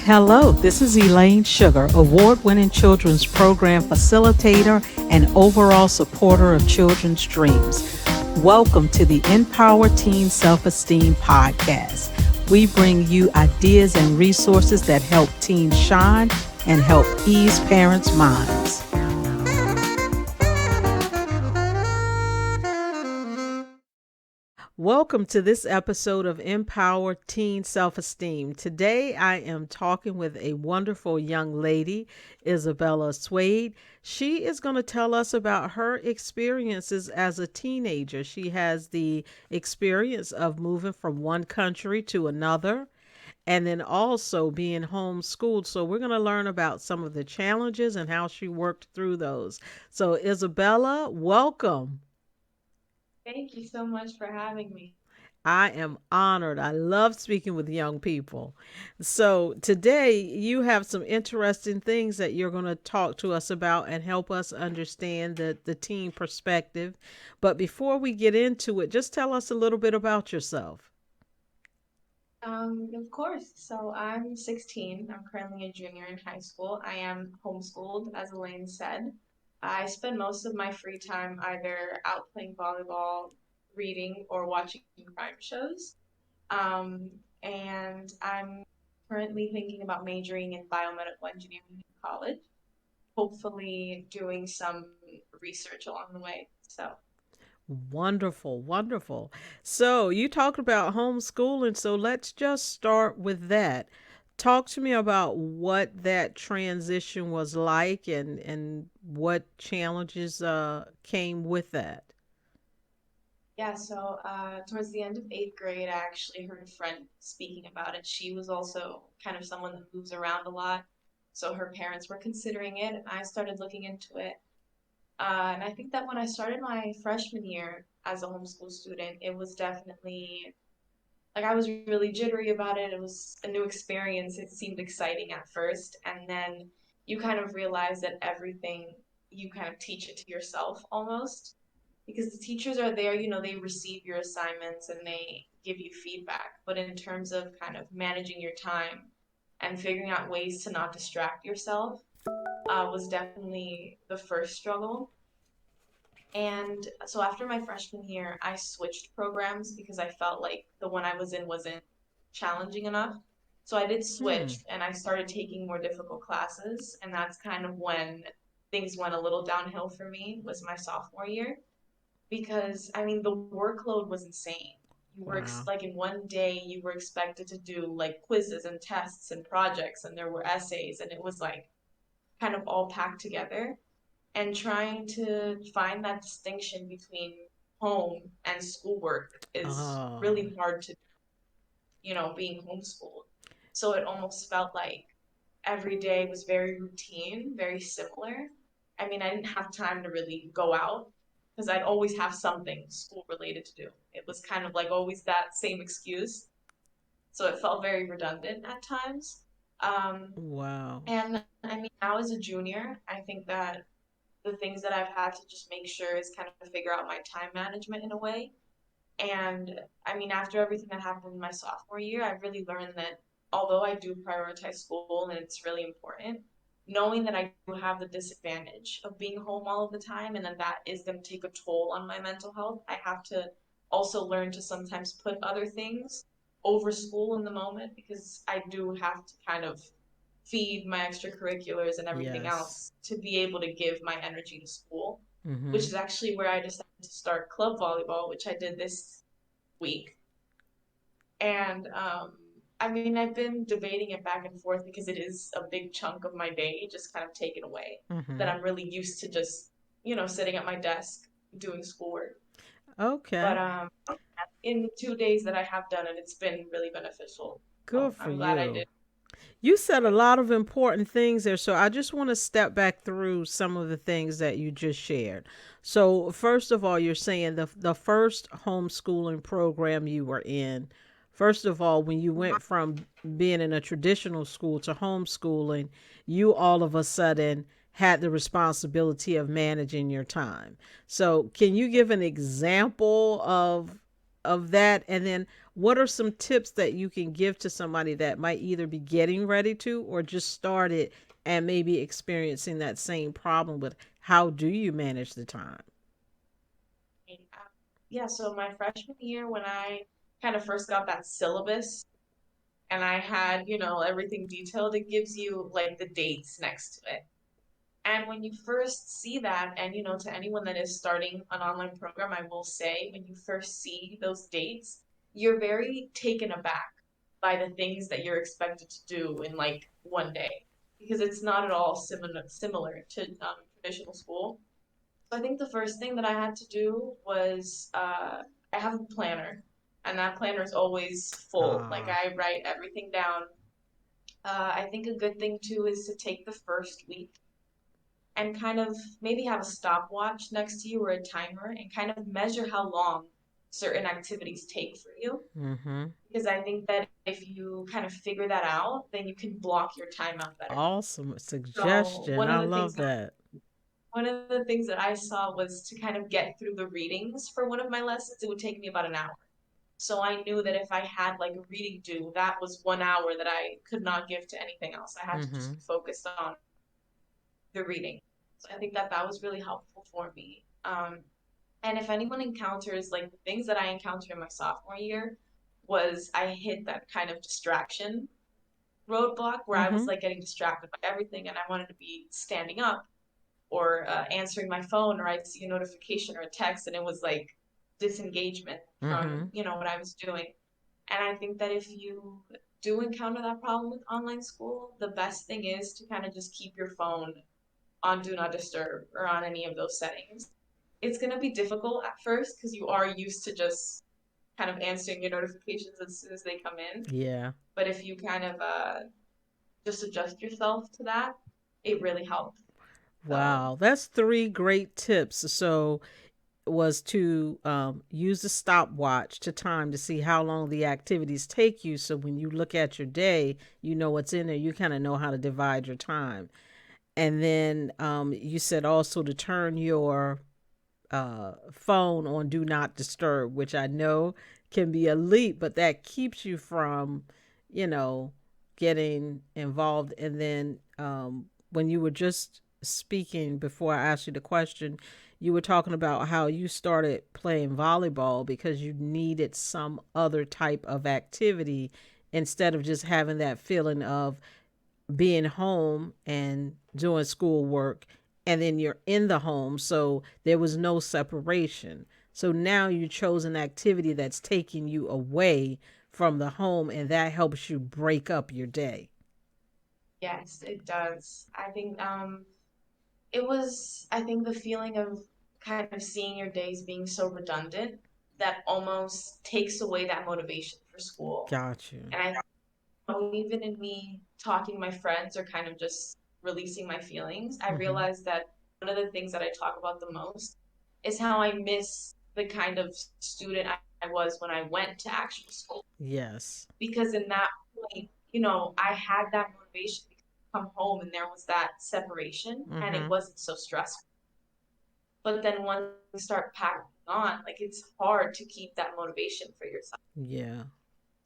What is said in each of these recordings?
Hello, this is Elaine Sugar, award winning children's program facilitator and overall supporter of children's dreams. Welcome to the Empower Teen Self Esteem podcast. We bring you ideas and resources that help teens shine and help ease parents' minds. Welcome to this episode of Empower Teen Self Esteem. Today I am talking with a wonderful young lady, Isabella Swade. She is going to tell us about her experiences as a teenager. She has the experience of moving from one country to another and then also being homeschooled. So we're going to learn about some of the challenges and how she worked through those. So, Isabella, welcome. Thank you so much for having me. I am honored. I love speaking with young people. So, today you have some interesting things that you're going to talk to us about and help us understand the teen perspective. But before we get into it, just tell us a little bit about yourself. Of course. So I'm 16. I'm currently a junior in high school. I am homeschooled, as Elaine said. I spend most of my free time either out playing volleyball, reading, or watching crime shows. Um, and I'm currently thinking about majoring in biomedical engineering in college, hopefully doing some research along the way. So, Wonderful, wonderful. So, you talked about homeschooling, so let's just start with that. Talk to me about what that transition was like and what challenges came with that. yeah, so towards the end of eighth grade, I actually heard a friend speaking about it. She was also kind of someone that moves around a lot. So her parents were considering it, and I started looking into it. And I think that when I started my freshman year as a homeschool student, it was definitely like I was really jittery about it. It was a new experience. It seemed exciting at first. And then you kind of realize that everything you kind of teach it to yourself almost because the teachers are there, they receive your assignments and they give you feedback. But in terms of kind of managing your time and figuring out ways to not distract yourself, was definitely the first struggle. And so after my freshman year, I switched programs because I felt like the one I was in wasn't challenging enough. So I did Hmm. switch and I started taking more difficult classes. And that's kind of when things went a little downhill for me, was my sophomore year because I mean the workload was insane. You were Wow. like in one day you were expected to do like quizzes and tests and projects and there were essays and it was like kind of all packed together and trying to find that distinction between home and schoolwork is Oh, really hard to, being homeschooled. So it almost felt like every day was very routine, very similar. I mean, I didn't have time to really go out because I'd always have something school related to do. It was kind of like always that same excuse. So it felt very redundant at times. Um, wow. and I mean, now as a junior, I think that the things that I've had to just make sure is kind of figure out my time management in a way. And I mean, after everything that happened in my sophomore year, I really learned that although I do prioritize school and it's really important, knowing that I do have the disadvantage of being home all of the time and then that is going to take a toll on my mental health, I have to also learn to sometimes put other things over school in the moment because I do have to kind of feed my extracurriculars and everything Yes. else to be able to give my energy to school, which Mm-hmm. is actually where I decided to start club volleyball, which I did this week. And I mean, I've been debating it back and forth because it is a big chunk of my day just kind of taken away that Mm-hmm. I'm really used to just, sitting at my desk doing schoolwork. But Okay. in the 2 days that I have done it, it's been really beneficial. Good So for I'm glad I you. did. You said a lot of important things there, so I just want to step back through some of the things that you just shared. So, first of all, you're saying the first homeschooling program you were in. First of all, when you went from being in a traditional school to homeschooling, you all of a sudden had the responsibility of managing your time. So, can you give an example of of that? And then what are some tips that you can give to somebody that might either be getting ready to or just started and maybe experiencing that same problem with how do you manage the time? Yeah, so my freshman year, when I kind of first got that syllabus and I had, everything detailed, it gives you like the dates next to it. And when you first see that, and to anyone that is starting an online program, I will say when you first see those dates, you're very taken aback by the things that you're expected to do in like one day because it's not at all similar to traditional school. So I think the first thing that I had to do was I have a planner, and that planner is always full. Like Ah, I write everything down. I think a good thing too is to take the first week and kind of maybe have a stopwatch next to you or a timer and kind of measure how long certain activities take for you. mm-hmm. Because I think that if you kind of figure that out, then you can block your time out better. Awesome So suggestion. I love that. one of the things that I saw was to kind of get through the readings for one of my lessons, it would take me about an hour. So I knew that if I had like a reading due, that was 1 hour that I could not give to anything else. I had to just Mm-hmm. be focused on the reading. So I think that that was really helpful for me. And if anyone encounters like the things that I encountered in my sophomore year, was I hit that kind of distraction roadblock where I was Mm-hmm. like getting distracted by everything and I wanted to be standing up or answering my phone or I'd see a notification or a text and it was like disengagement from Mm-hmm. what I was doing. And I think that if you do encounter that problem with online school, the best thing is to kind of just keep your phone on do not disturb or on any of those settings. It's going to be difficult at first because you are used to just kind of answering your notifications as soon as they come in. Yeah. But if you kind of just adjust yourself to that, it really helps. So, Wow. That's three great tips. So was to use the stopwatch to time to see how long the activities take you. So when you look at your day, you know what's in there. You kind of know how to divide your time. And then you said also to turn your phone on do not disturb, which I know can be a leap, but that keeps you from, you know, getting involved. And then when you were just speaking before I asked you the question, you were talking about how you started playing volleyball because you needed some other type of activity instead of just having that feeling of being home and doing schoolwork and then you're in the home, so there was no separation. So now you chose an activity that's taking you away from the home and that helps you break up your day. yes, it does. I think I think the feeling of kind of seeing your days being so redundant that almost takes away that motivation for school. Got you. And I know even in me talking to my friends or kind of just releasing my feelings, I Mm-hmm. realized that one of the things that I talk about the most is how I miss the kind of student I was when I went to actual school. Yes. Because in that point, I had that motivation to come home and there was that separation and it Mm-hmm. wasn't so stressful. But then once you start packing on, like it's hard to keep that motivation for yourself. Yeah.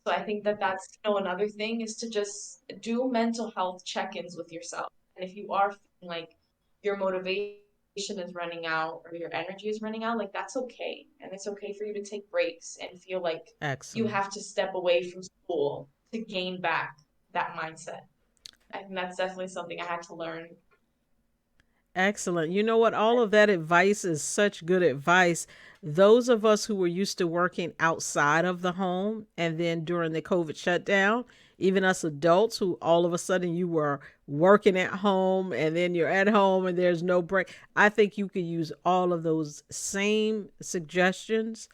So I think that that's another thing is to just do mental health check-ins with yourself. And if you are feeling like your motivation is running out or your energy is running out, like that's okay. And it's okay for you to take breaks and feel like you Excellent. have to step away from school to gain back that mindset. I think that's definitely something I had to learn. Excellent. You know what? All of that advice is such good advice. Those of us who were used to working outside of the home and then during the COVID shutdown, even us adults who all of a sudden you were working at home and then you're at home and there's no break. I think you could use all of those same suggestions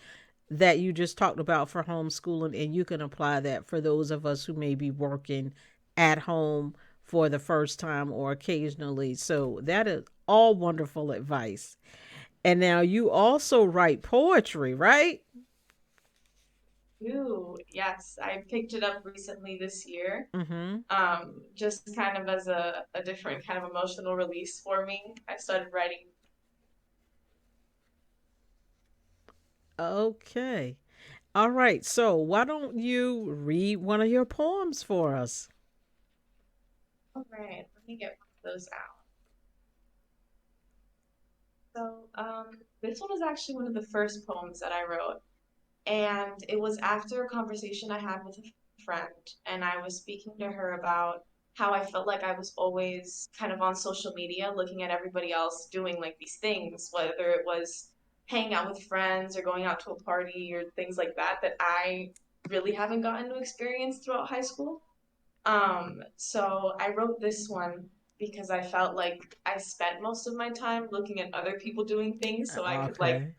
that you just talked about for homeschooling, and you can apply that for those of us who may be working at home for the first time or occasionally. So that is all wonderful advice. And now you also write poetry, right? Ooh, yes, I picked it up recently this year. Mm-hmm. Just kind of as a different kind of emotional release for me. I started writing. Okay. All right, so why don't you read one of your poems for us? All right, let me get one of those out. So, this one was actually one of the first poems that I wrote, and it was after a conversation I had with a friend, and I was speaking to her about how I felt like I was always kind of on social media looking at everybody else doing like these things, whether it was hanging out with friends or going out to a party or things like that, that I really haven't gotten to experience throughout high school. So I wrote this one because I felt like I spent most of my time looking at other people doing things so I could like Okay.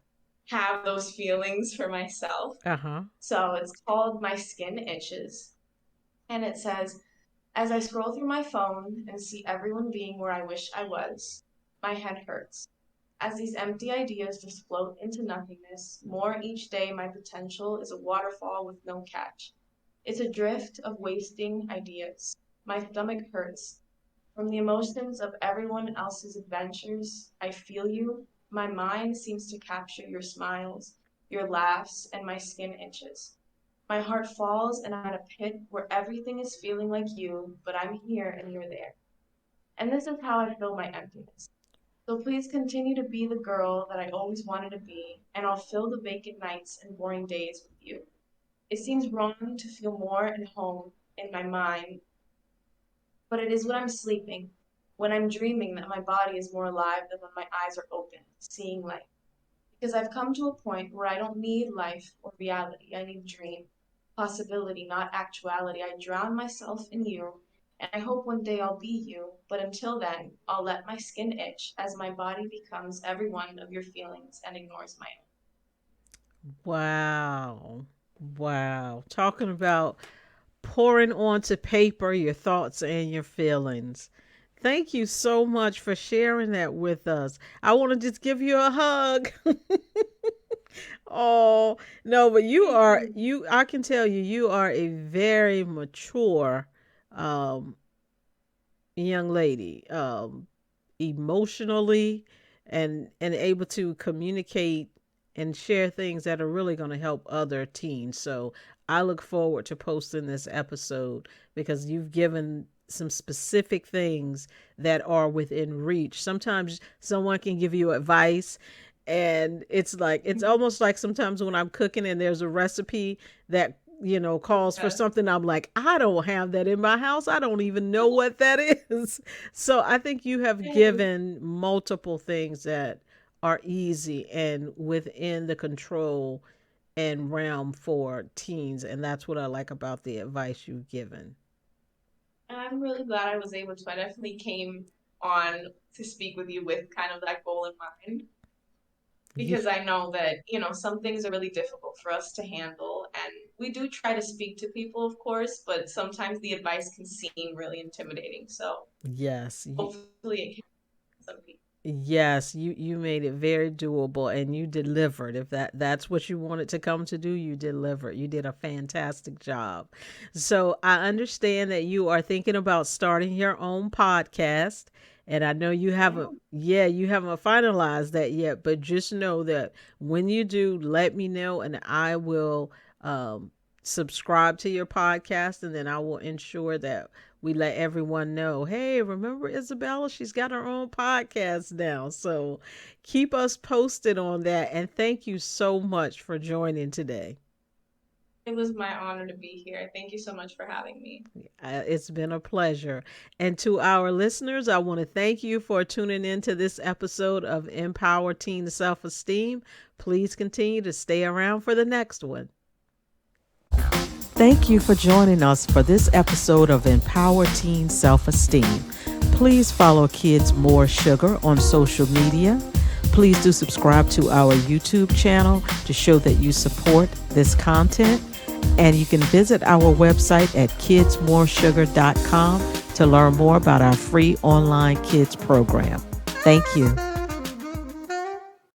have those feelings for myself. Uh huh. So it's called My Skin Itches. And it says, as I scroll through my phone and see everyone being where I wish I was, my head hurts. As these empty ideas just float into nothingness, more each day my potential is a waterfall with no catch. It's a drift of wasting ideas. My stomach hurts. From the emotions of everyone else's adventures, I feel you. My mind seems to capture your smiles, your laughs, and my skin itches. My heart falls and I'm in a pit where everything is feeling like you, but I'm here and you're there. And this is how I fill my emptiness. So please continue to be the girl that I always wanted to be, and I'll fill the vacant nights and boring days with you. It seems wrong to feel more at home in my mind, but it is when I'm sleeping, when I'm dreaming that my body is more alive than when my eyes are open, seeing life. Because I've come to a point where I don't need life or reality. I need dream, possibility, not actuality. I drown myself in you, and I hope one day I'll be you. But until then, I'll let my skin itch as my body becomes every one of your feelings and ignores my own. Wow. Wow. Talking about pouring onto paper your thoughts and your feelings. Thank you so much for sharing that with us. I want to just give you a hug. Oh, no, but Thank you. I can tell you, you are a very mature um, young lady. Emotionally and able to communicate and share things that are really going to help other teens. So I look forward to posting this episode because you've given some specific things that are within reach. Sometimes someone can give you advice and it's almost like sometimes when I'm cooking and there's a recipe that calls for Yeah. something, I'm like, I don't have that in my house. I don't even know what that is. So I think you have Hey. given multiple things that are easy and within the control and realm for teens. And that's what I like about the advice you've given. And I'm really glad I was able to. I definitely came on to speak with you with kind of that goal in mind Ye- because I know that, some things are really difficult for us to handle. And we do try to speak to people, of course, but sometimes the advice can seem really intimidating. So yes. hopefully it can help some people. Yes, you made it very doable and you delivered. If that's what you wanted to come to do, you delivered. You did a fantastic job. So, I understand that you are thinking about starting your own podcast, and I know you Yeah, haven't you haven't finalized that yet, but just know that when you do, let me know and I will subscribe to your podcast, and then I will ensure that we let everyone know, hey, remember Isabella? She's got her own podcast now. So keep us posted on that. And thank you so much for joining today. it was my honor to be here. Thank you so much for having me. It's been a pleasure. And to our listeners, I want to thank you for tuning in to this episode of Empower Teen Self Esteem. Please continue to stay around for the next one. Thank you for joining us for this episode of Empower Teen Self Esteem. Please follow Kids More Sugar on social media. Please do subscribe to our YouTube channel to show that you support this content. And you can visit our website at kidsmoresugar.com to learn more about our free online kids program. Thank you.